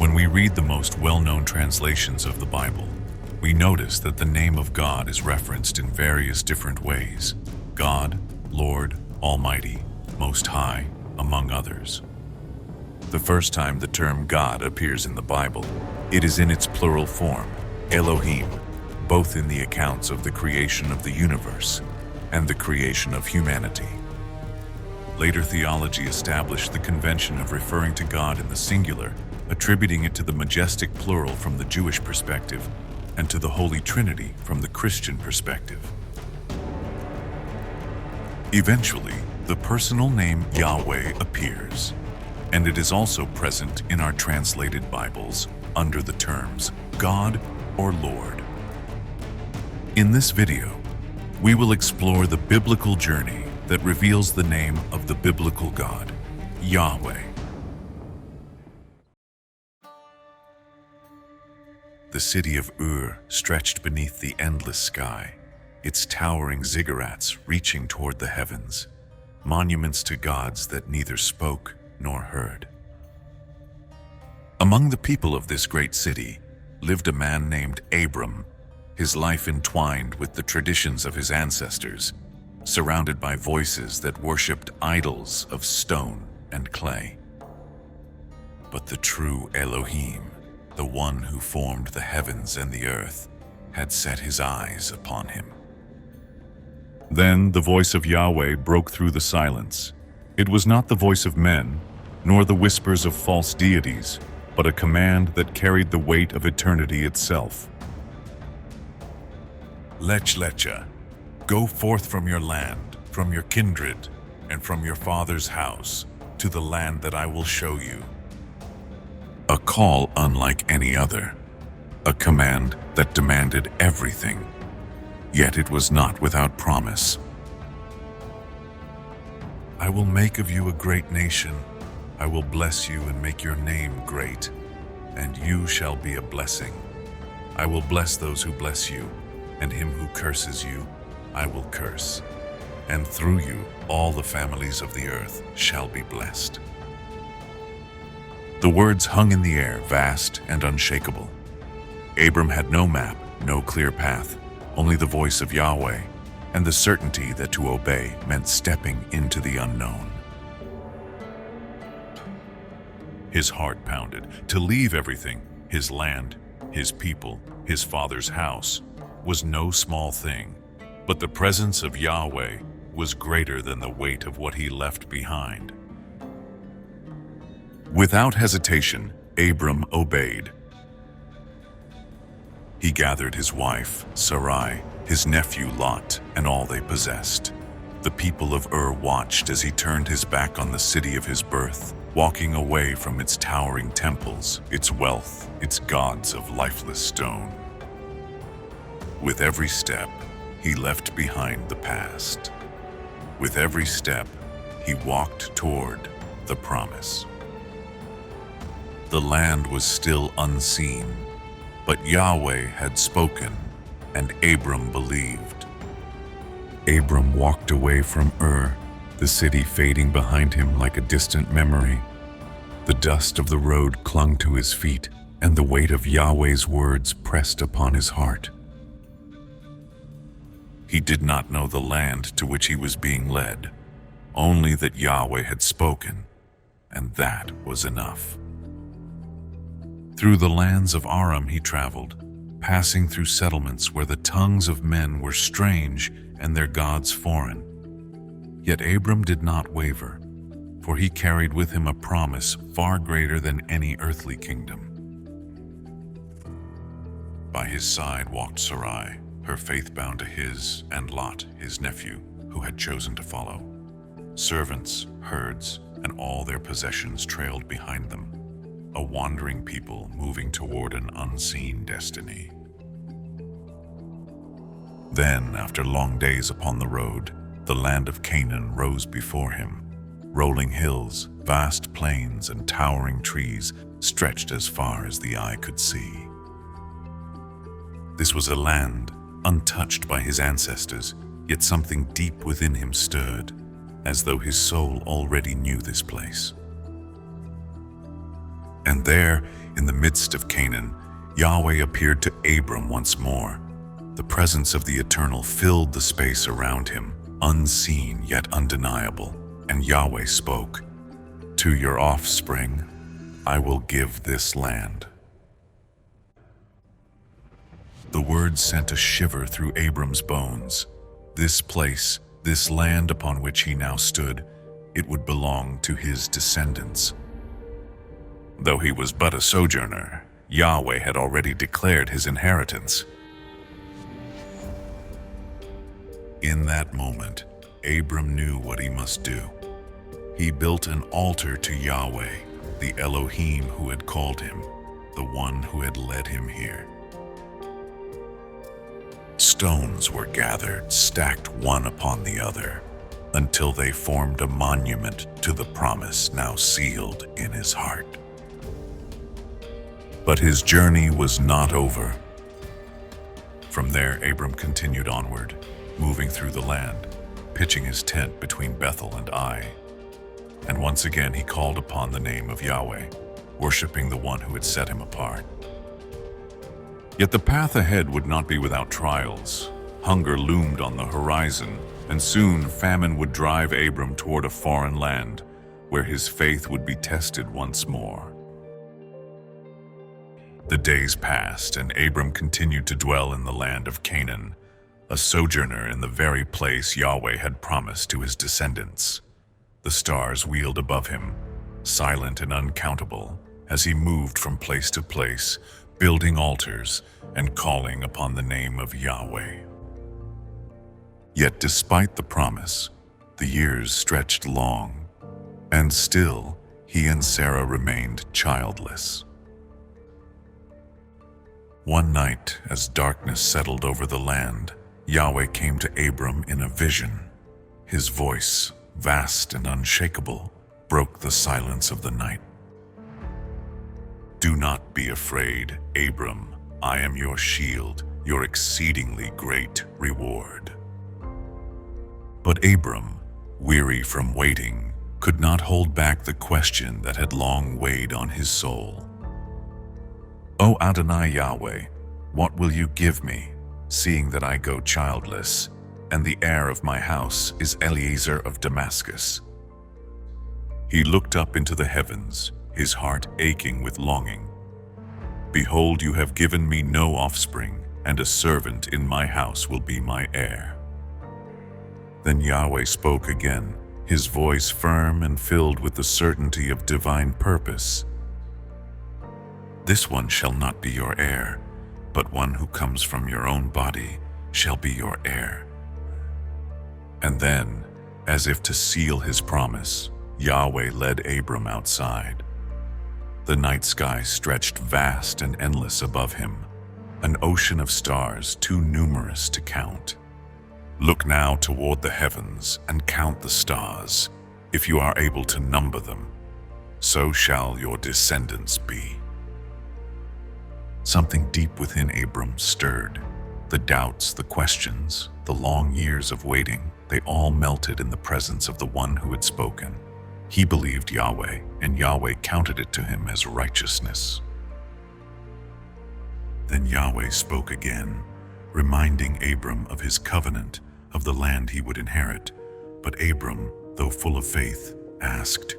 When we read the most well-known translations of the Bible, we notice that the name of God is referenced in various different ways: God, Lord, Almighty, Most High, among others. The first time the term God appears in the Bible, it is in its plural form, Elohim, both in the accounts of the creation of the universe and the creation of humanity. Later theology established the convention of referring to God in the singular, attributing it to the majestic plural from the Jewish perspective, and to the Holy Trinity from the Christian perspective. Eventually, the personal name Yahweh appears, and it is also present in our translated Bibles under the terms God or Lord. In this video, we will explore the biblical journey that reveals the name of the biblical God, Yahweh. The city of Ur stretched beneath the endless sky, its towering ziggurats reaching toward the heavens, monuments to gods that neither spoke nor heard. Among the people of this great city lived a man named Abram, his life entwined with the traditions of his ancestors, surrounded by voices that worshipped idols of stone and clay. But the true Elohim, the one who formed the heavens and the earth, had set his eyes upon him. Then the voice of Yahweh broke through the silence. It was not the voice of men, nor the whispers of false deities, but a command that carried the weight of eternity itself. Lecha, go forth from your land, from your kindred, and from your father's house, to the land that I will show you. A call unlike any other, a command that demanded everything, yet it was not without promise. I will make of you a great nation. I will bless you and make your name great, and you shall be a blessing. I will bless those who bless you, and him who curses you I will curse, and through you all the families of the earth shall be blessed. The words hung in the air, vast and unshakable. Abram had no map, no clear path, only the voice of Yahweh, and the certainty that to obey meant stepping into the unknown. His heart pounded. To leave everything, his land, his people, his father's house, was no small thing. But the presence of Yahweh was greater than the weight of what he left behind. Without hesitation, Abram obeyed. He gathered his wife, Sarai, his nephew Lot, and all they possessed. The people of Ur watched as he turned his back on the city of his birth, walking away from its towering temples, its wealth, its gods of lifeless stone. With every step, he left behind the past. With every step, he walked toward the promise. The land was still unseen, but Yahweh had spoken, and Abram believed. Abram walked away from Ur, the city fading behind him like a distant memory. The dust of the road clung to his feet, and the weight of Yahweh's words pressed upon his heart. He did not know the land to which he was being led, only that Yahweh had spoken, and that was enough. Through the lands of Aram he traveled, passing through settlements where the tongues of men were strange and their gods foreign. Yet Abram did not waver, for he carried with him a promise far greater than any earthly kingdom. By his side walked Sarai, her faith bound to his, and Lot, his nephew, who had chosen to follow. Servants, herds, and all their possessions trailed behind them, a wandering people moving toward an unseen destiny. Then, after long days upon the road, the land of Canaan rose before him. Rolling hills, vast plains, and towering trees stretched as far as the eye could see. This was a land untouched by his ancestors, yet something deep within him stirred, as though his soul already knew this place. And there, in the midst of Canaan, Yahweh appeared to Abram once more. The presence of the Eternal filled the space around him, unseen yet undeniable. And Yahweh spoke, "To your offspring, I will give this land." The word sent a shiver through Abram's bones. This place, this land upon which he now stood, it would belong to his descendants. Though he was but a sojourner, Yahweh had already declared his inheritance. In that moment, Abram knew what he must do. He built an altar to Yahweh, the Elohim who had called him, the one who had led him here. Stones were gathered, stacked one upon the other, until they formed a monument to the promise now sealed in his heart. But his journey was not over. From there, Abram continued onward, moving through the land, pitching his tent between Bethel and Ai. And once again he called upon the name of Yahweh, worshiping the one who had set him apart. Yet the path ahead would not be without trials. Hunger loomed on the horizon, and soon famine would drive Abram toward a foreign land, where his faith would be tested once more. The days passed, and Abram continued to dwell in the land of Canaan, a sojourner in the very place Yahweh had promised to his descendants. The stars wheeled above him, silent and uncountable, as he moved from place to place, building altars and calling upon the name of Yahweh. Yet despite the promise, the years stretched long, and still he and Sarah remained childless. One night, as darkness settled over the land, Yahweh came to Abram in a vision. His voice, vast and unshakable, broke the silence of the night. "Do not be afraid, Abram. I am your shield, your exceedingly great reward." But Abram, weary from waiting, could not hold back the question that had long weighed on his soul. "O Adonai Yahweh, what will you give me, seeing that I go childless, and the heir of my house is Eliezer of Damascus?" He looked up into the heavens, his heart aching with longing. "Behold, you have given me no offspring, and a servant in my house will be my heir." Then Yahweh spoke again, his voice firm and filled with the certainty of divine purpose. "This one shall not be your heir, but one who comes from your own body shall be your heir." And then, as if to seal his promise, Yahweh led Abram outside. The night sky stretched vast and endless above him, an ocean of stars too numerous to count. "Look now toward the heavens and count the stars, if you are able to number them. So shall your descendants be." Something deep within Abram stirred. The doubts, the questions, the long years of waiting, they all melted in the presence of the one who had spoken. He believed Yahweh, and Yahweh counted it to him as righteousness. Then Yahweh spoke again, reminding Abram of his covenant, of the land he would inherit. But Abram, though full of faith, asked,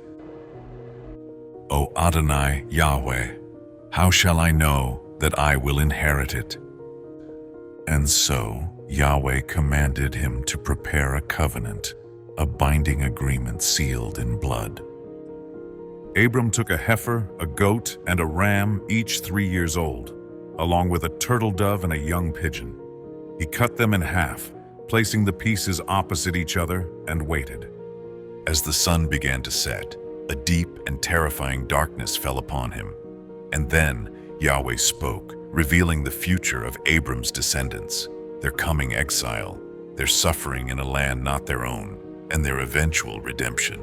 "O Adonai Yahweh, how shall I know that I will inherit it?" And so Yahweh commanded him to prepare a covenant, a binding agreement sealed in blood. Abram took a heifer, a goat, and a ram, each 3 years old, along with a turtle dove and a young pigeon. He cut them in half, placing the pieces opposite each other, and waited. As the sun began to set, a deep and terrifying darkness fell upon him. And then Yahweh spoke, revealing the future of Abram's descendants, their coming exile, their suffering in a land not their own, and their eventual redemption.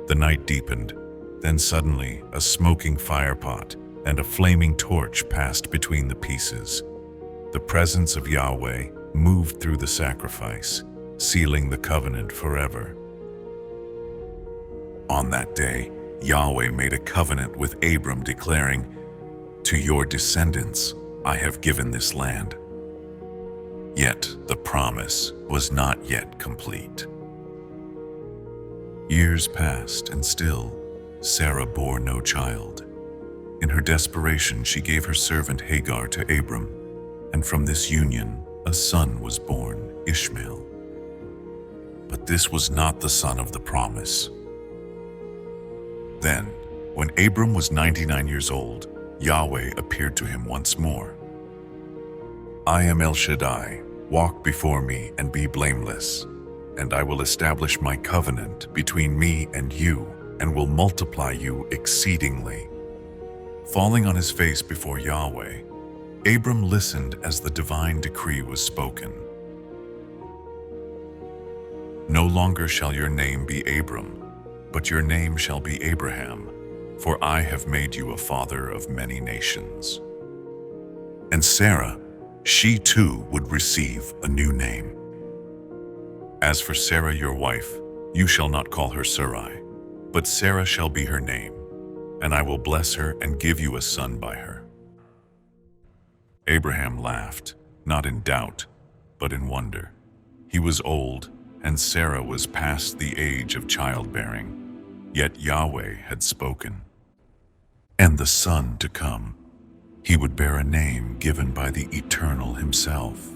The night deepened, then suddenly a smoking firepot and a flaming torch passed between the pieces. The presence of Yahweh moved through the sacrifice, sealing the covenant forever. On that day, Yahweh made a covenant with Abram, declaring, "To your descendants I have given this land." Yet the promise was not yet complete. Years passed, and still Sarah bore no child. In her desperation, she gave her servant Hagar to Abram, and from this union a son was born, Ishmael. But this was not the son of the promise. Then, when Abram was 99 years old, Yahweh appeared to him once more. "I am El Shaddai. Walk before me and be blameless, and I will establish my covenant between me and you, and will multiply you exceedingly." Falling on his face before Yahweh, Abram listened as the divine decree was spoken. "No longer shall your name be Abram, but your name shall be Abraham, for I have made you a father of many nations." And Sarah, she too would receive a new name. "As for Sarah your wife, you shall not call her Sarai, but Sarah shall be her name, and I will bless her and give you a son by her." Abraham laughed, not in doubt, but in wonder. He was old, and Sarah was past the age of childbearing, yet Yahweh had spoken. And the son to come, he would bear a name given by the Eternal himself.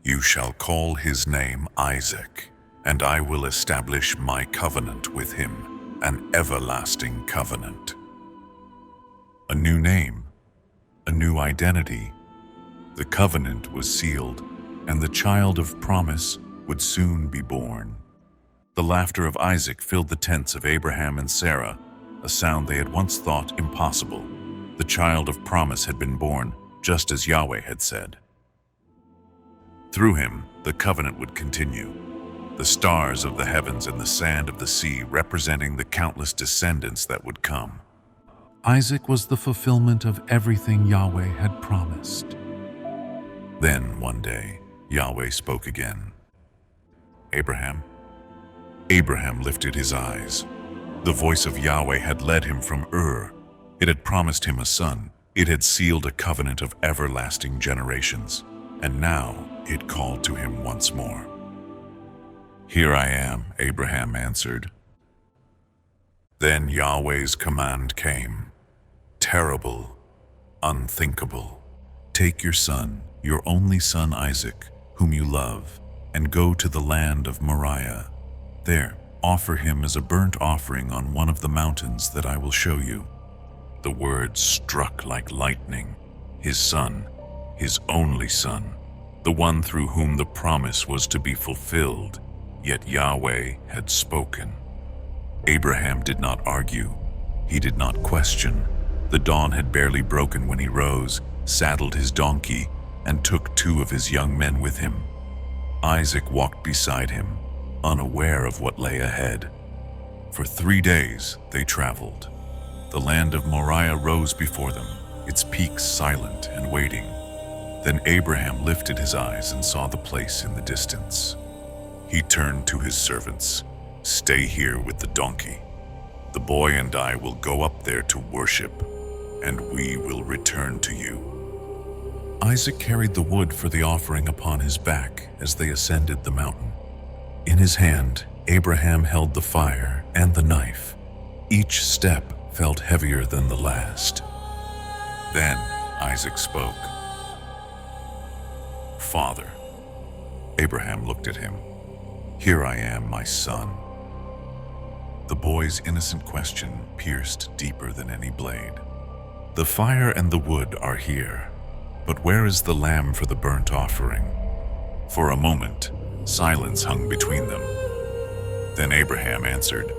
"You shall call his name Isaac, and I will establish my covenant with him, an everlasting covenant." A new name, a new identity. The covenant was sealed, and the child of promise would soon be born. The laughter of Isaac filled the tents of Abraham and Sarah, a sound they had once thought impossible. The child of promise had been born, just as Yahweh had said. Through him, the covenant would continue. The stars of the heavens and the sand of the sea representing the countless descendants that would come. Isaac was the fulfillment of everything Yahweh had promised. Then, one day, Yahweh spoke again. "Abraham?" Abraham lifted his eyes. The voice of Yahweh had led him from Ur. It had promised him a son. It had sealed a covenant of everlasting generations. And now it called to him once more. "Here I am," Abraham answered. Then Yahweh's command came. Terrible, unthinkable. "Take your son, your only son Isaac, whom you love, and go to the land of Moriah. There, offer him as a burnt offering on one of the mountains that I will show you." The words struck like lightning. His son, his only son, the one through whom the promise was to be fulfilled, yet Yahweh had spoken. Abraham did not argue. He did not question. The dawn had barely broken when he rose, saddled his donkey, and took 2 of his young men with him. Isaac walked beside him, unaware of what lay ahead. For 3 days they traveled. The land of Moriah rose before them, its peaks silent and waiting. Then Abraham lifted his eyes and saw the place in the distance. He turned to his servants. "Stay here with the donkey. The boy and I will go up there to worship, and we will return to you." Isaac carried the wood for the offering upon his back as they ascended the mountain. In his hand, Abraham held the fire and the knife. Each step felt heavier than the last. Then Isaac spoke. "Father." Abraham looked at him. "Here I am, my son." The boy's innocent question pierced deeper than any blade. "The fire and the wood are here, but where is the lamb for the burnt offering?" For a moment, silence hung between them. Then Abraham answered,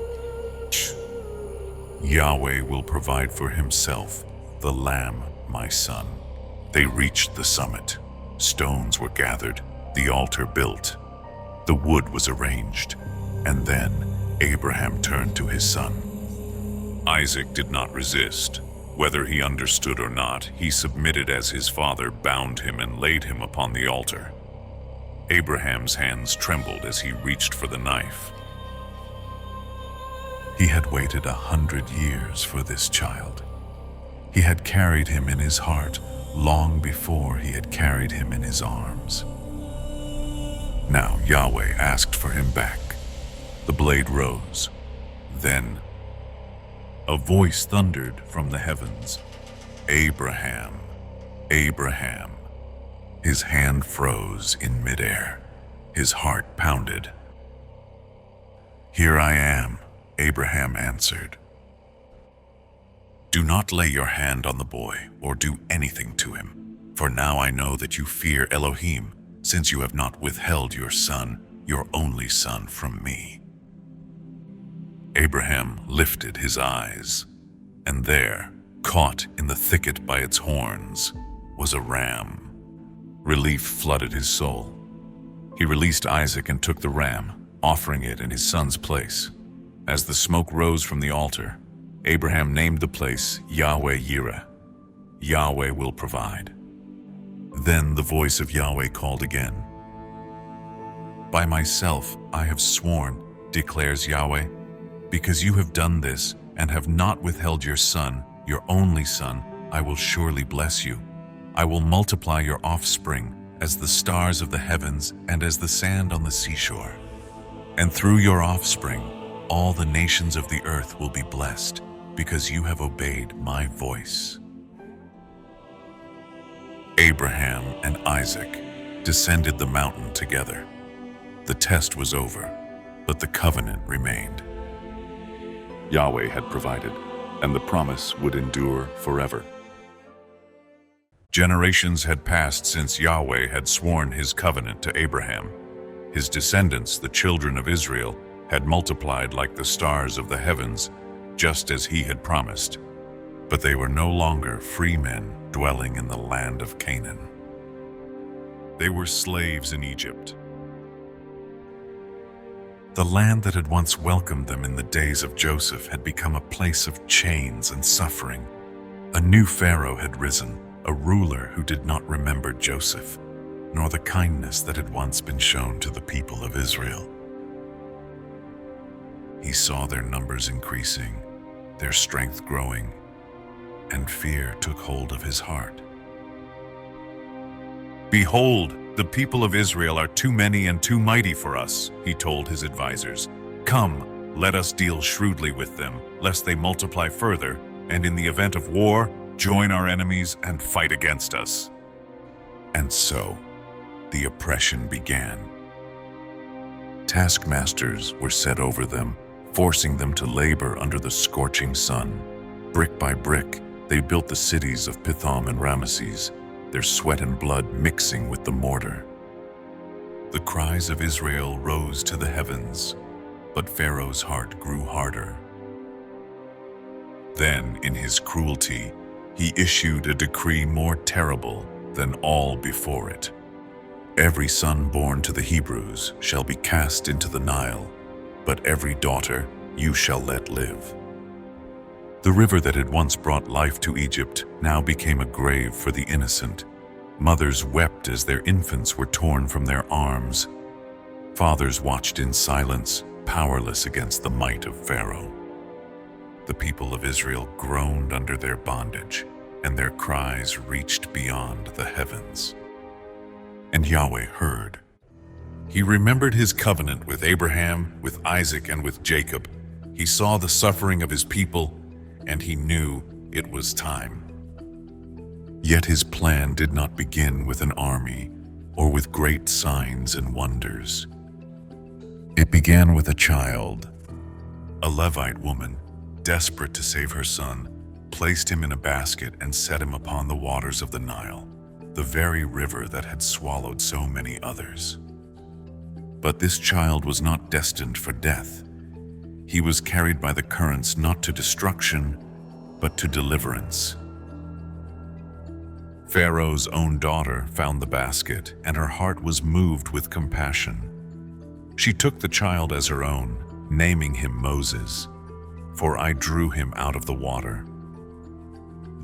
"Yahweh will provide for himself the lamb, my son." They reached the summit. Stones were gathered, the altar built. The wood was arranged, and then Abraham turned to his son. Isaac did not resist. Whether he understood or not, he submitted as his father bound him and laid him upon the altar. Abraham's hands trembled as he reached for the knife. He had waited 100 years for this child. He had carried him in his heart long before he had carried him in his arms. Now Yahweh asked for him back. The blade rose. Then a voice thundered from the heavens, "Abraham, Abraham." His hand froze in midair. His heart pounded. "Here I am," Abraham answered. "Do not lay your hand on the boy or do anything to him, for now I know that you fear Elohim, since you have not withheld your son, your only son, from me." Abraham lifted his eyes, and there, caught in the thicket by its horns, was a ram. Relief flooded his soul. He released Isaac and took the ram, offering it in his son's place. As the smoke rose from the altar, Abraham named the place Yahweh Yireh. Yahweh will provide. Then the voice of Yahweh called again. "By myself I have sworn," declares Yahweh, "because you have done this and have not withheld your son, your only son, I will surely bless you. I will multiply your offspring as the stars of the heavens and as the sand on the seashore. And through your offspring, all the nations of the earth will be blessed, because you have obeyed my voice." Abraham and Isaac descended the mountain together. The test was over, but the covenant remained. Yahweh had provided, and the promise would endure forever. Generations had passed since Yahweh had sworn his covenant to Abraham. His descendants, the children of Israel, had multiplied like the stars of the heavens, just as he had promised. But they were no longer free men dwelling in the land of Canaan. They were slaves in Egypt. The land that had once welcomed them in the days of Joseph had become a place of chains and suffering. A new Pharaoh had risen, a ruler who did not remember Joseph, nor the kindness that had once been shown to the people of Israel. He saw their numbers increasing, their strength growing, and fear took hold of his heart. "Behold, the people of Israel are too many and too mighty for us," he told his advisors. "Come, let us deal shrewdly with them, lest they multiply further, and in the event of war, join our enemies and fight against us." And so, the oppression began. Taskmasters were set over them, forcing them to labor under the scorching sun. Brick by brick, they built the cities of Pithom and Ramesses, their sweat and blood mixing with the mortar. The cries of Israel rose to the heavens, but Pharaoh's heart grew harder. Then, in his cruelty, he issued a decree more terrible than all before it. "Every son born to the Hebrews shall be cast into the Nile, but every daughter you shall let live." The river that had once brought life to Egypt now became a grave for the innocent. Mothers wept as their infants were torn from their arms. Fathers watched in silence, powerless against the might of Pharaoh. The people of Israel groaned under their bondage, and their cries reached beyond the heavens. And Yahweh heard. He remembered his covenant with Abraham, with Isaac, and with Jacob. He saw the suffering of his people, and he knew it was time. Yet his plan did not begin with an army or with great signs and wonders. It began with a child. A Levite woman, desperate to save her son, placed him in a basket and set him upon the waters of the Nile, the very river that had swallowed so many others. But this child was not destined for death. He was carried by the currents not to destruction, but to deliverance. Pharaoh's own daughter found the basket, and her heart was moved with compassion. She took the child as her own, naming him Moses, "For I drew him out of the water."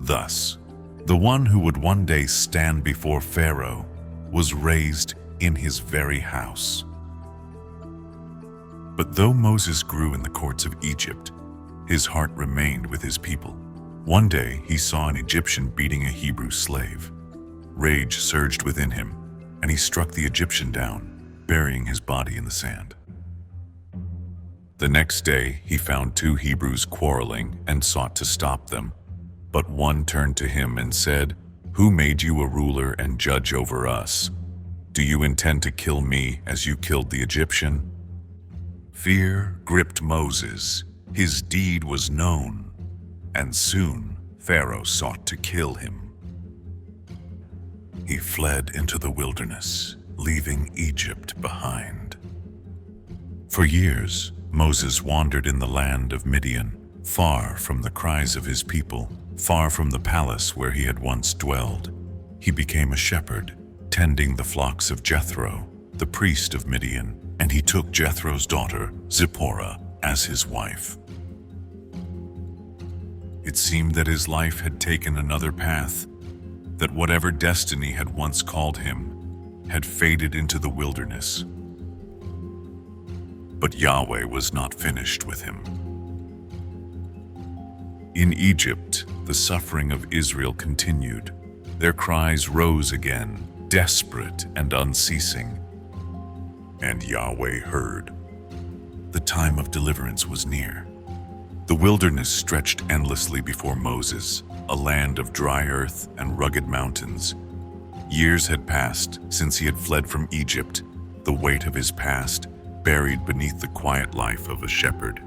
Thus, the one who would one day stand before Pharaoh was raised in his very house. But though Moses grew in the courts of Egypt, His heart remained with his people. One day, he saw an Egyptian beating a Hebrew slave. Rage surged within him, and he struck the Egyptian down, burying his body in the sand. The next day, he found two Hebrews quarreling and sought to stop them. But one turned to him and said, "Who made you a ruler and judge over us? Do you intend to kill me as you killed the Egyptian?" Fear gripped Moses. His deed was known, and soon Pharaoh sought to kill him. He fled into the wilderness, leaving Egypt behind. For years, Moses wandered in the land of Midian, far from the cries of his people, far from the palace where he had once dwelled. He became a shepherd, tending the flocks of Jethro, the priest of Midian, and he took Jethro's daughter, Zipporah, as his wife. It seemed that his life had taken another path, that whatever destiny had once called him had faded into the wilderness. But Yahweh was not finished with him. In Egypt, the suffering of Israel continued. Their cries rose again, desperate and unceasing. And Yahweh heard. The time of deliverance was near. The wilderness stretched endlessly before Moses, a land of dry earth and rugged mountains. Years had passed since he had fled from Egypt, the weight of his past buried beneath the quiet life of a shepherd.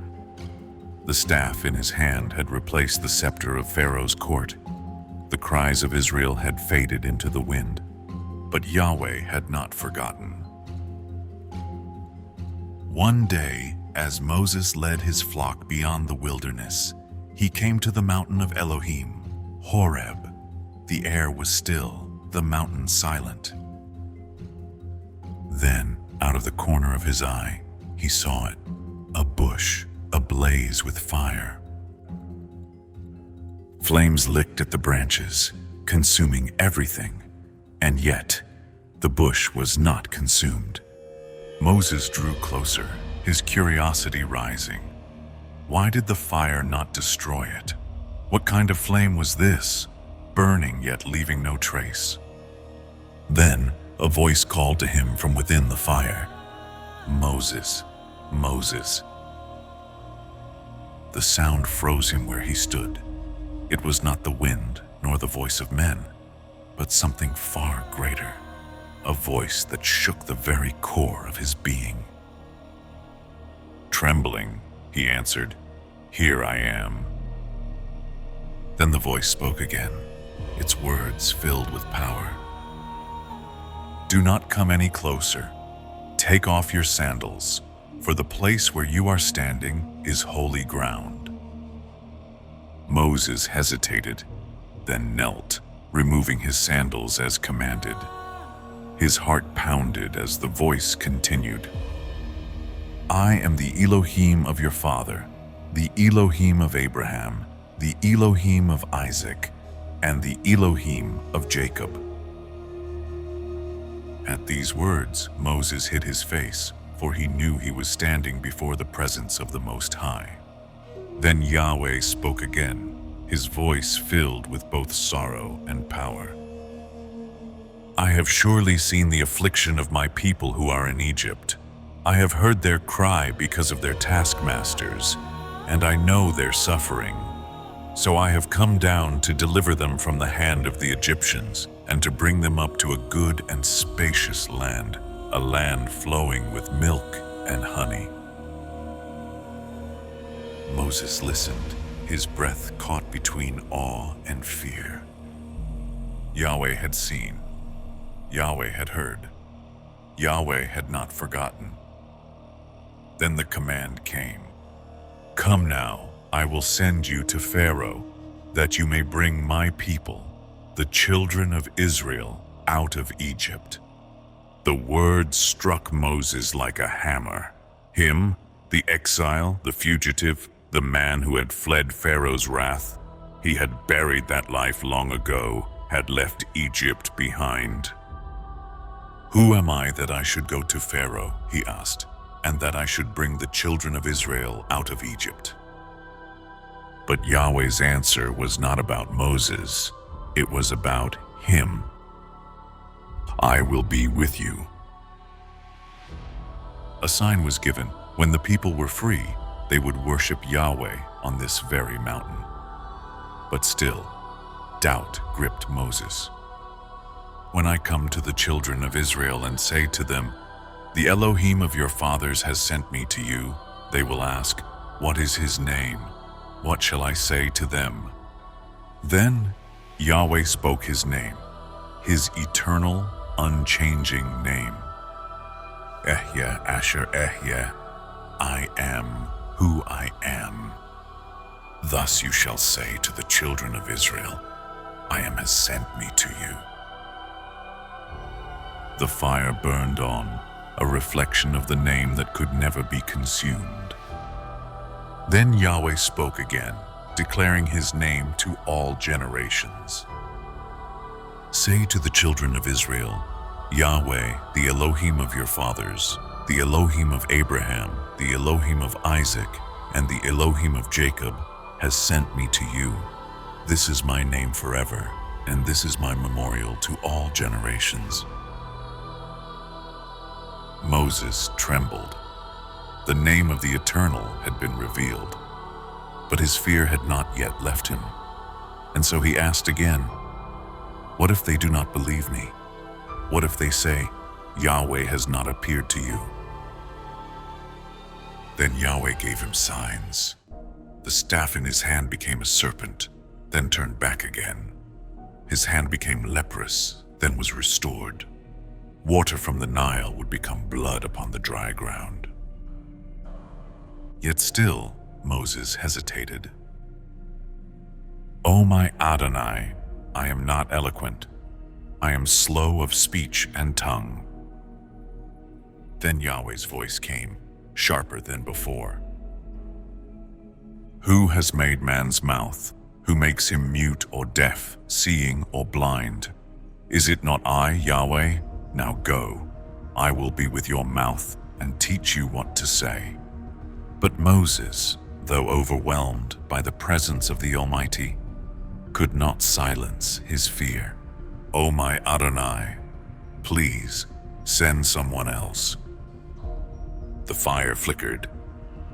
The staff in his hand had replaced the scepter of Pharaoh's court. The cries of Israel had faded into the wind, but Yahweh had not forgotten. One day, as Moses led his flock beyond the wilderness, he came to the mountain of Elohim, Horeb. The air was still, the mountain silent. Then, out of the corner of his eye, he saw it, a bush ablaze with fire. Flames licked at the branches, consuming everything, and yet the bush was not consumed. Moses drew closer, his curiosity rising. Why did the fire not destroy it? What kind of flame was this, burning yet leaving no trace? Then a voice called to him from within the fire, "Moses, Moses." The sound froze him where he stood. It was not the wind nor the voice of men, but something far greater, a voice that shook the very core of his being. Trembling, he answered, "Here I am." Then the voice spoke again, its words filled with power. "Do not come any closer. Take off your sandals, for the place where you are standing is holy ground." Moses hesitated, then knelt, removing his sandals as commanded. His heart pounded as the voice continued, "I am the Elohim of your father, the Elohim of Abraham, the Elohim of Isaac, and the Elohim of Jacob." At these words, Moses hid his face, for he knew he was standing before the presence of the Most High. Then Yahweh spoke again, his voice filled with both sorrow and power. "I have surely seen the affliction of my people who are in Egypt. I have heard their cry because of their taskmasters, and I know their suffering. So I have come down to deliver them from the hand of the Egyptians, and to bring them up to a good and spacious land, a land flowing with milk and honey." Moses listened, his breath caught between awe and fear. Yahweh had seen. Yahweh had heard. Yahweh had not forgotten. Then the command came, "Come now, I will send you to Pharaoh, that you may bring my people, the children of Israel, out of Egypt." The word struck Moses like a hammer. Him, the exile, the fugitive, the man who had fled Pharaoh's wrath, he had buried that life long ago, had left Egypt behind. "Who am I that I should go to Pharaoh?" he asked, "and that I should bring the children of Israel out of Egypt?" But Yahweh's answer was not about Moses. It was about him. I will be with you. A sign was given. When the people were free, they would worship Yahweh on this very mountain. But still, doubt gripped Moses. When I come to the children of Israel and say to them, "The Elohim of your fathers has sent me to you," they will ask, "What is his name?" What shall I say to them? Then Yahweh spoke his name, his eternal, unchanging name. Ehyeh Asher Ehyeh, I am who I am. Thus you shall say to the children of Israel, I am has sent me to you. The fire burned on, a reflection of the name that could never be consumed. Then Yahweh spoke again, declaring his name to all generations. Say to the children of Israel, Yahweh, the Elohim of your fathers, the Elohim of Abraham, the Elohim of Isaac, and the Elohim of Jacob, has sent me to you. This is my name forever, and this is my memorial to all generations. Moses trembled. The name of the Eternal had been revealed, but his fear had not yet left him. And so he asked again, "What if they do not believe me? What if they say, Yahweh has not appeared to you?" Then Yahweh gave him signs. The staff in his hand became a serpent, then turned back again. His hand became leprous, then was restored. Water from the Nile would become blood upon the dry ground. Yet still, Moses hesitated. "O my Adonai, I am not eloquent. I am slow of speech and tongue." Then Yahweh's voice came, sharper than before. "Who has made man's mouth? Who makes him mute or deaf, seeing or blind? Is it not I, Yahweh? Now go. I will be with your mouth and teach you what to say." But Moses, though overwhelmed by the presence of the Almighty, could not silence his fear. "O my Adonai, please send someone else." The fire flickered.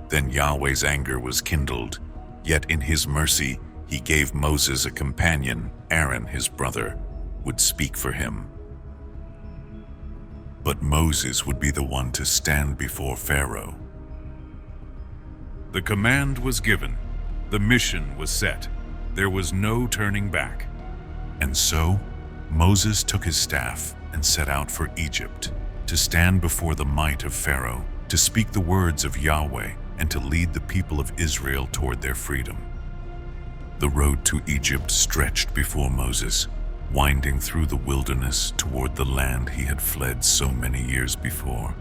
Then Yahweh's anger was kindled, yet in his mercy he gave Moses a companion. Aaron, his brother, would speak for him. But Moses would be the one to stand before Pharaoh. The command was given. The mission was set. There was no turning back. And so, Moses took his staff and set out for Egypt, to stand before the might of Pharaoh, to speak the words of Yahweh, and to lead the people of Israel toward their freedom. The road to Egypt stretched before Moses, winding through the wilderness toward the land he had fled so many years before.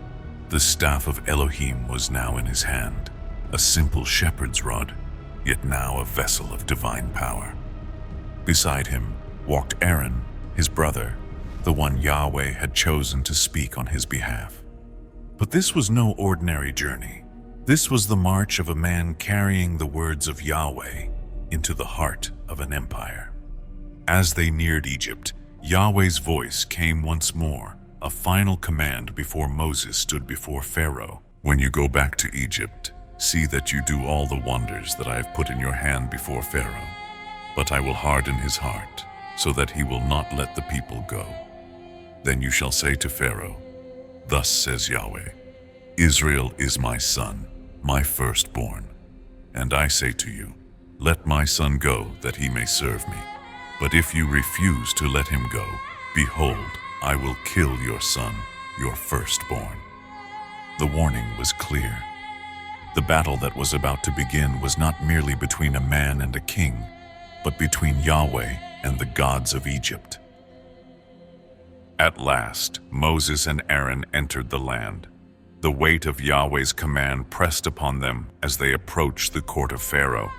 The staff of Elohim was now in his hand, a simple shepherd's rod, yet now a vessel of divine power. Beside him walked Aaron, his brother, the one Yahweh had chosen to speak on his behalf. But this was no ordinary journey. This was the march of a man carrying the words of Yahweh into the heart of an empire. As they neared Egypt, Yahweh's voice came once more, a final command before Moses stood before Pharaoh. "When you go back to Egypt, see that you do all the wonders that I have put in your hand before Pharaoh. But I will harden his heart, so that he will not let the people go. Then you shall say to Pharaoh, 'Thus says Yahweh, Israel is my son, my firstborn. And I say to you, let my son go, that he may serve me. But if you refuse to let him go, behold, I will kill your son, your firstborn.'" The warning was clear. The battle that was about to begin was not merely between a man and a king, but between Yahweh and the gods of Egypt. At last, Moses and Aaron entered the land. The weight of Yahweh's command pressed upon them as they approached the court of Pharaoh,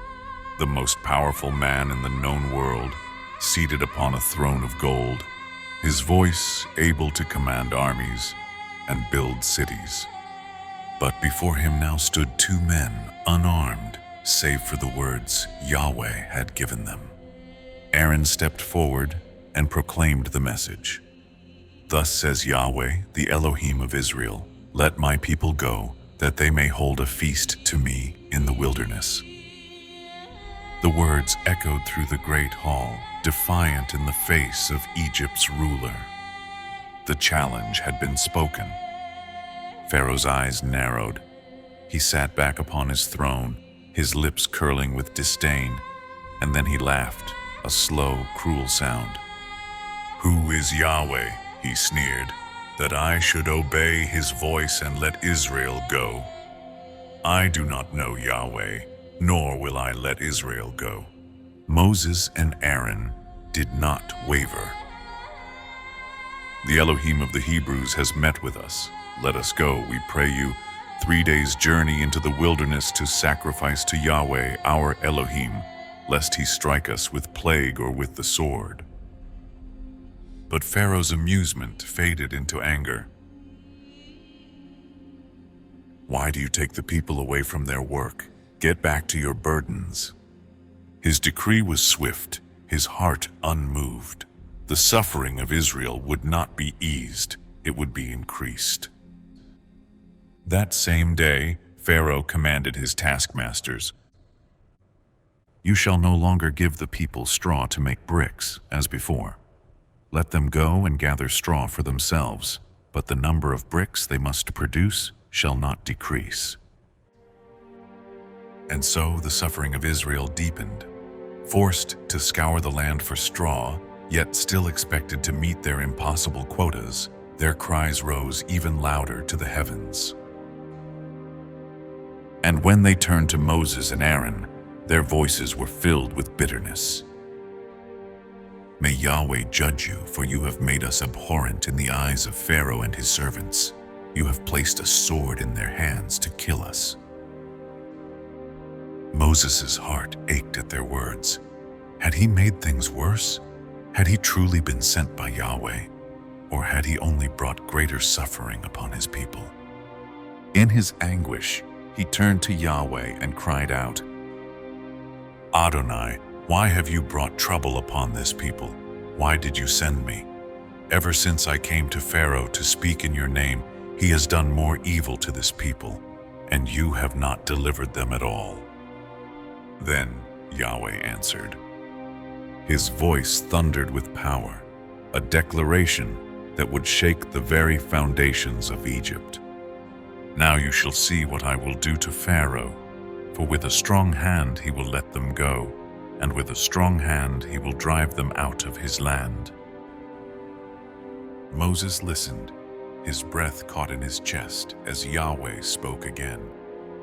the most powerful man in the known world, seated upon a throne of gold, his voice able to command armies and build cities. But before him now stood two men, unarmed, save for the words Yahweh had given them. Aaron stepped forward and proclaimed the message. Thus says Yahweh, the Elohim of Israel, let my people go, that they may hold a feast to me in the wilderness. The words echoed through the great hall, defiant in the face of Egypt's ruler. The challenge had been spoken. Pharaoh's eyes narrowed. He sat back upon his throne, his lips curling with disdain, and then he laughed, a slow, cruel sound. Who is Yahweh, he sneered, that I should obey his voice and let Israel go? I do not know Yahweh, nor will I let Israel go. Moses and Aaron did not waver. The Elohim of the Hebrews has met with us. Let us go, we pray you, 3 days' journey into the wilderness to sacrifice to Yahweh, our Elohim, lest he strike us with plague or with the sword. But Pharaoh's amusement faded into anger. Why do you take the people away from their work? Get back to your burdens. His decree was swift, his heart unmoved. The suffering of Israel would not be eased, it would be increased. That same day, Pharaoh commanded his taskmasters, "You shall no longer give the people straw to make bricks, as before. Let them go and gather straw for themselves, but the number of bricks they must produce shall not decrease." And so the suffering of Israel deepened. Forced to scour the land for straw, yet still expected to meet their impossible quotas, their cries rose even louder to the heavens. And when they turned to Moses and Aaron, their voices were filled with bitterness. May Yahweh judge you, for you have made us abhorrent in the eyes of Pharaoh and his servants. You have placed a sword in their hands to kill us. Moses' heart ached at their words. Had he made things worse? Had he truly been sent by Yahweh? Or had he only brought greater suffering upon his people? In his anguish, he turned to Yahweh and cried out, Adonai, why have you brought trouble upon this people? Why did you send me? Ever since I came to Pharaoh to speak in your name, he has done more evil to this people, and you have not delivered them at all. Then Yahweh answered. His voice thundered with power, a declaration that would shake the very foundations of Egypt. Now you shall see what I will do to Pharaoh, for with a strong hand he will let them go, and with a strong hand he will drive them out of his land. Moses listened, his breath caught in his chest as Yahweh spoke again,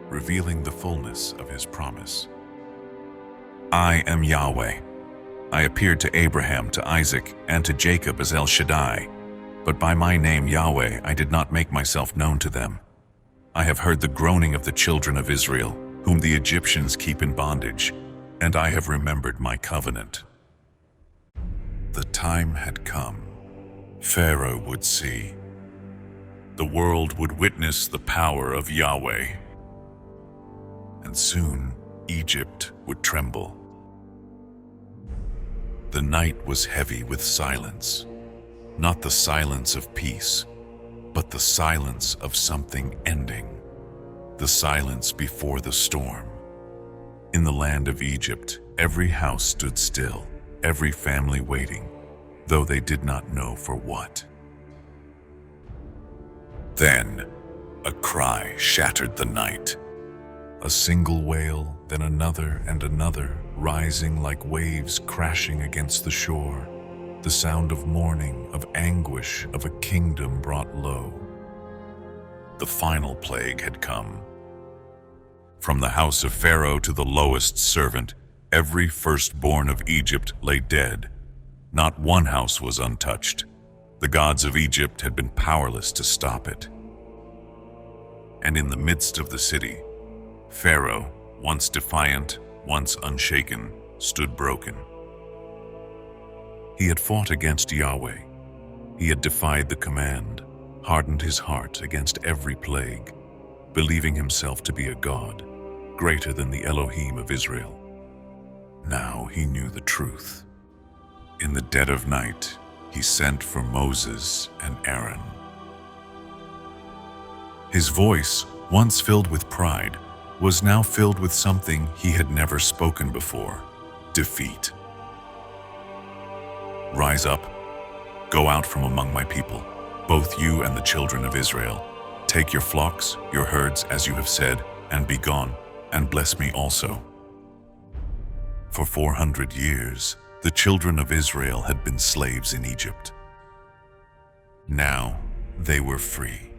revealing the fullness of his promise. I am Yahweh. I appeared to Abraham, to Isaac, and to Jacob as El Shaddai, but by my name Yahweh I did not make myself known to them. I have heard the groaning of the children of Israel, whom the Egyptians keep in bondage, and I have remembered my covenant. The time had come. Pharaoh would see. The world would witness the power of Yahweh. And soon Egypt would tremble. The night was heavy with silence, not the silence of peace, but the silence of something ending, the silence before the storm. In the land of Egypt, every house stood still, every family waiting, though they did not know for what. Then, a cry shattered the night. A single wail, then another and another, rising like waves crashing against the shore. The sound of mourning, of anguish, of a kingdom brought low. The final plague had come. From the house of Pharaoh to the lowest servant, every firstborn of Egypt lay dead. Not one house was untouched. The gods of Egypt had been powerless to stop it. And in the midst of the city, Pharaoh, once defiant, once unshaken, stood broken. He had fought against Yahweh. He had defied the command, hardened his heart against every plague, believing himself to be a god, greater than the Elohim of Israel. Now he knew the truth. In the dead of night, he sent for Moses and Aaron. His voice, once filled with pride, was now filled with something he had never spoken before: defeat. Rise up, go out from among my people, both you and the children of Israel. Take your flocks, your herds, as you have said, and be gone, and bless me also. For 400 years, the children of Israel had been slaves in Egypt. Now they were free.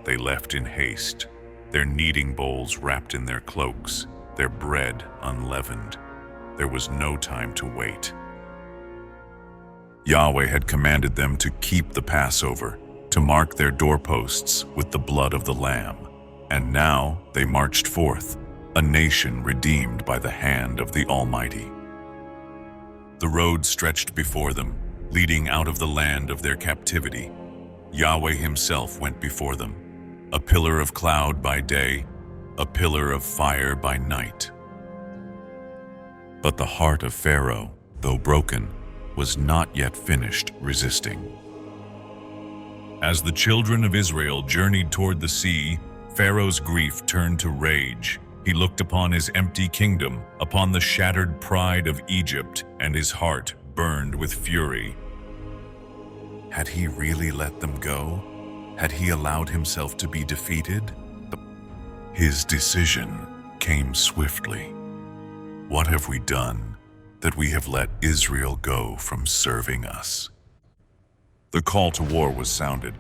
They left in haste, their kneading bowls wrapped in their cloaks, their bread unleavened. There was no time to wait. Yahweh had commanded them to keep the Passover, to mark their doorposts with the blood of the Lamb. And now they marched forth, a nation redeemed by the hand of the Almighty. The road stretched before them, leading out of the land of their captivity. Yahweh himself went before them, a pillar of cloud by day, a pillar of fire by night. But the heart of Pharaoh, though broken, was not yet finished resisting. As the children of Israel journeyed toward the sea, Pharaoh's grief turned to rage. He looked upon his empty kingdom, upon the shattered pride of Egypt, and his heart burned with fury. Had he really let them go? Had he allowed himself to be defeated? His decision came swiftly. What have we done that we have let Israel go from serving us? The call to war was sounded.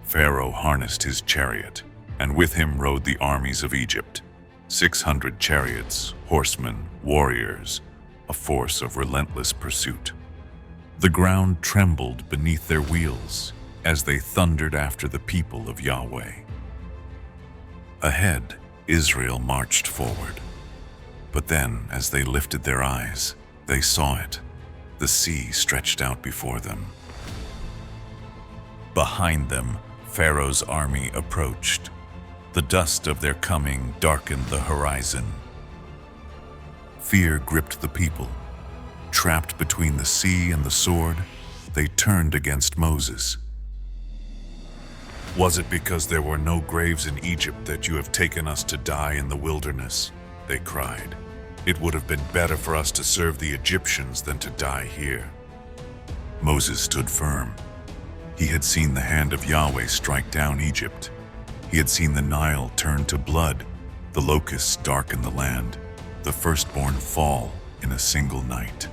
Pharaoh harnessed his chariot, and with him rode the armies of Egypt. 600 chariots, horsemen, warriors, a force of relentless pursuit. The ground trembled beneath their wheels as they thundered after the people of Yahweh. Ahead, Israel marched forward. But then, as they lifted their eyes, they saw it. The sea stretched out before them. Behind them, Pharaoh's army approached. The dust of their coming darkened the horizon. Fear gripped the people. Trapped between the sea and the sword, they turned against Moses. "Was it because there were no graves in Egypt that you have taken us to die in the wilderness?" they cried. "It would have been better for us to serve the Egyptians than to die here." Moses stood firm. He had seen the hand of Yahweh strike down Egypt. He had seen the Nile turn to blood, the locusts darken the land, the firstborn fall in a single night.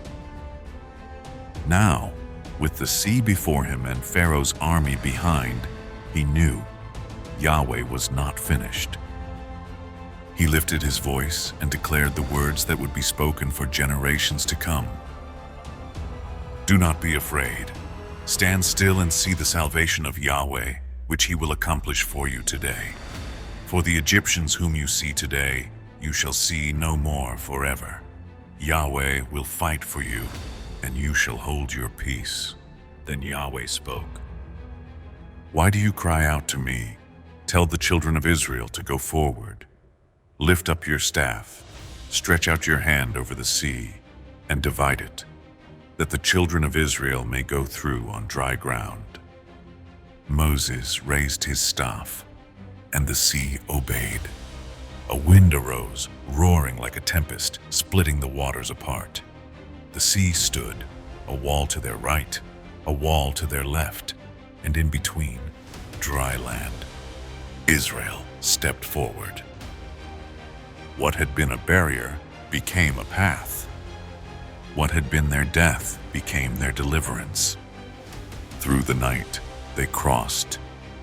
Now, with the sea before him and Pharaoh's army behind, he knew Yahweh was not finished. He lifted his voice and declared the words that would be spoken for generations to come. "Do not be afraid. Stand still and see the salvation of Yahweh, which he will accomplish for you today. For the Egyptians whom you see today, you shall see no more forever. Yahweh will fight for you, and you shall hold your peace." Then Yahweh spoke. "Why do you cry out to me? Tell the children of Israel to go forward. Lift up your staff, stretch out your hand over the sea, and divide it, that the children of Israel may go through on dry ground." Moses raised his staff, and the sea obeyed. A wind arose, roaring like a tempest, splitting the waters apart. The sea stood, a wall to their right, a wall to their left, and in between, dry land. Israel stepped forward. What had been a barrier became a path. What had been their death became their deliverance. Through the night, they crossed,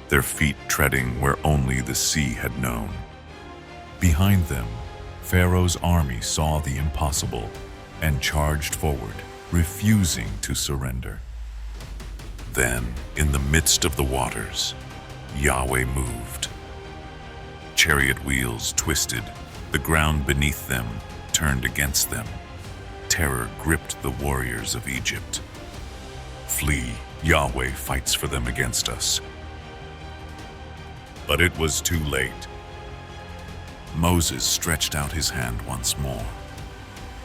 their feet treading where only the sea had known. Behind them, Pharaoh's army saw the impossible and charged forward, refusing to surrender. Then, in the midst of the waters, Yahweh moved. Chariot wheels twisted, the ground beneath them turned against them. Terror gripped the warriors of Egypt. "Flee, Yahweh fights for them against us." But it was too late. Moses stretched out his hand once more.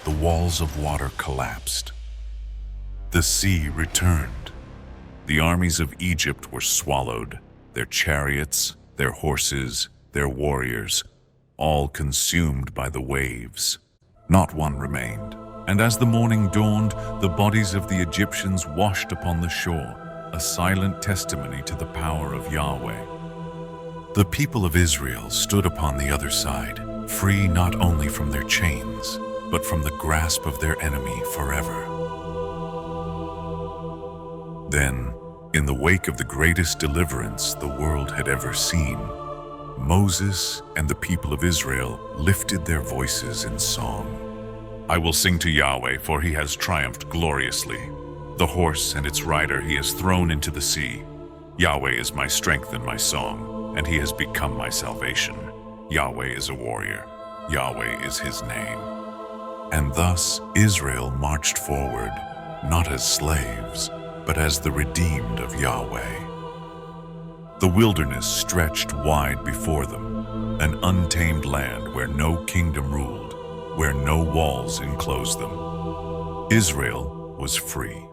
The walls of water collapsed. The sea returned. The armies of Egypt were swallowed, their chariots, their horses, their warriors, all consumed by the waves. Not one remained. And as the morning dawned, the bodies of the Egyptians washed upon the shore, a silent testimony to the power of Yahweh. The people of Israel stood upon the other side, free not only from their chains, but from the grasp of their enemy forever. Then, in the wake of the greatest deliverance the world had ever seen, Moses and the people of Israel lifted their voices in song. I will sing to Yahweh, for he has triumphed gloriously. The horse and its rider he has thrown into the sea. Yahweh is my strength and my song, and he has become my salvation. Yahweh is a warrior. Yahweh is his name. And thus Israel marched forward, not as slaves, but as the redeemed of Yahweh. The wilderness stretched wide before them, an untamed land where no kingdom ruled, where no walls enclosed them. Israel was free.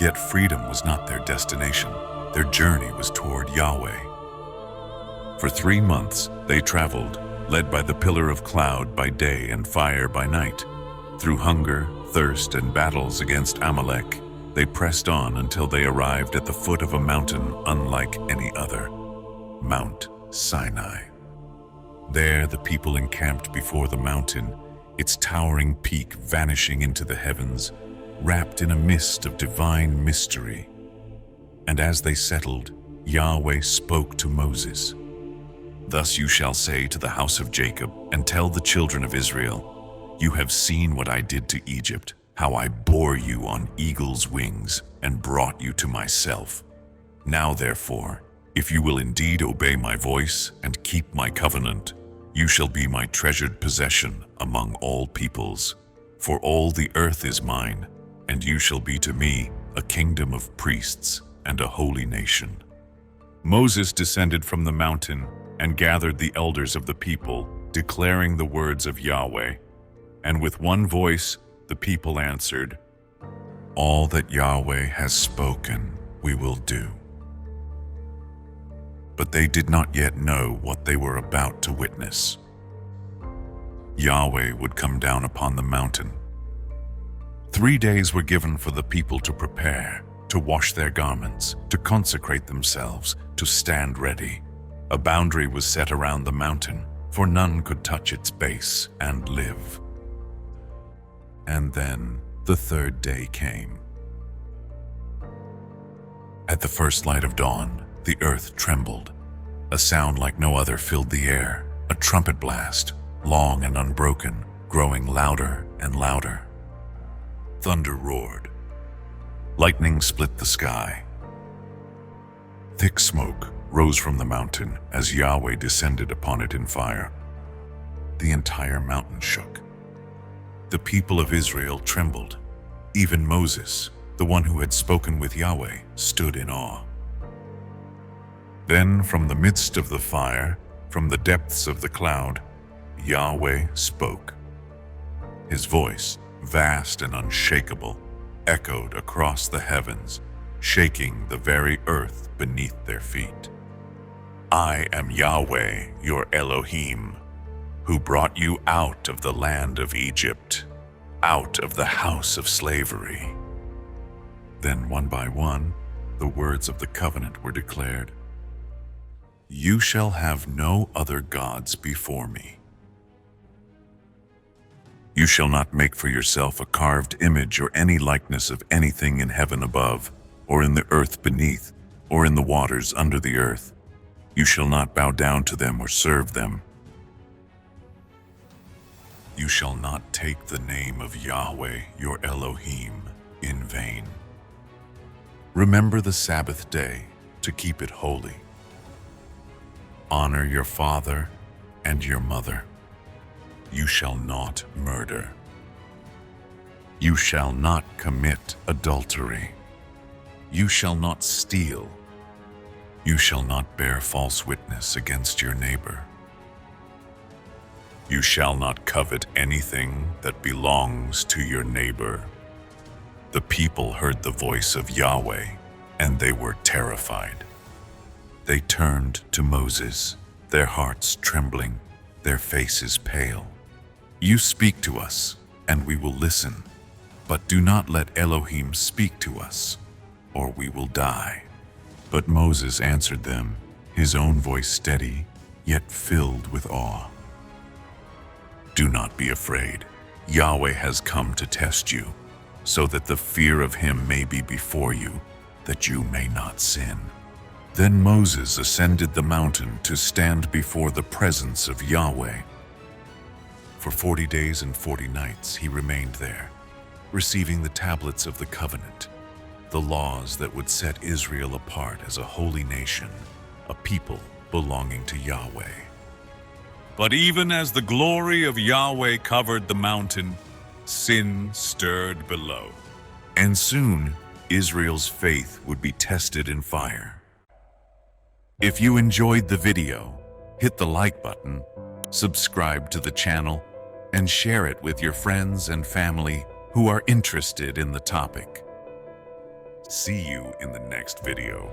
Yet freedom was not their destination. Their journey was toward Yahweh. For 3 months they traveled, led by the pillar of cloud by day and fire by night. Through hunger, thirst, and battles against Amalek, they pressed on until they arrived at the foot of a mountain unlike any other, Mount Sinai. There the people encamped before the mountain, its towering peak vanishing into the heavens, wrapped in a mist of divine mystery. And as they settled, Yahweh spoke to Moses. Thus you shall say to the house of Jacob, and tell the children of Israel, you have seen what I did to Egypt, how I bore you on eagle's wings and brought you to myself. Now therefore, if you will indeed obey my voice and keep my covenant, you shall be my treasured possession among all peoples. For all the earth is mine, and you shall be to me a kingdom of priests and a holy nation. Moses descended from the mountain and gathered the elders of the people, declaring the words of Yahweh. And with one voice the people answered, all that Yahweh has spoken we will do. But they did not yet know what they were about to witness. Yahweh would come down upon the mountain. 3 days were given for the people to prepare, to wash their garments, to consecrate themselves, to stand ready. A boundary was set around the mountain, for none could touch its base and live. And then the 3rd day came. At the first light of dawn, the earth trembled. A sound like no other filled the air, a trumpet blast, long and unbroken, growing louder and louder. Thunder roared. Lightning split the sky. Thick smoke rose from the mountain as Yahweh descended upon it in fire. The entire mountain shook. The people of Israel trembled. Even Moses, the one who had spoken with Yahweh, stood in awe. Then from the midst of the fire, from the depths of the cloud, Yahweh spoke. His voice, vast and unshakable, echoed across the heavens, shaking the very earth beneath their feet. I am Yahweh, your Elohim, who brought you out of the land of Egypt, out of the house of slavery. Then one by one, the words of the covenant were declared. You shall have no other gods before me. You shall not make for yourself a carved image or any likeness of anything in heaven above, or in the earth beneath, or in the waters under the earth. You shall not bow down to them or serve them. You shall not take the name of Yahweh, your Elohim, in vain. Remember the Sabbath day to keep it holy. Honor your father and your mother. You shall not murder. You shall not commit adultery. You shall not steal. You shall not bear false witness against your neighbor. You shall not covet anything that belongs to your neighbor. The people heard the voice of Yahweh, and they were terrified. They turned to Moses, their hearts trembling, their faces pale. You speak to us, and we will listen, but do not let Elohim speak to us, or we will die. But Moses answered them, his own voice steady, yet filled with awe. Do not be afraid. Yahweh has come to test you, so that the fear of him may be before you, that you may not sin. Then Moses ascended the mountain to stand before the presence of Yahweh. For 40 days and 40 nights he remained there, receiving the tablets of the covenant, the laws that would set Israel apart as a holy nation, a people belonging to Yahweh. But even as the glory of Yahweh covered the mountain, sin stirred below. And soon, Israel's faith would be tested in fire. If you enjoyed the video, hit the like button, subscribe to the channel, and share it with your friends and family who are interested in the topic. See you in the next video.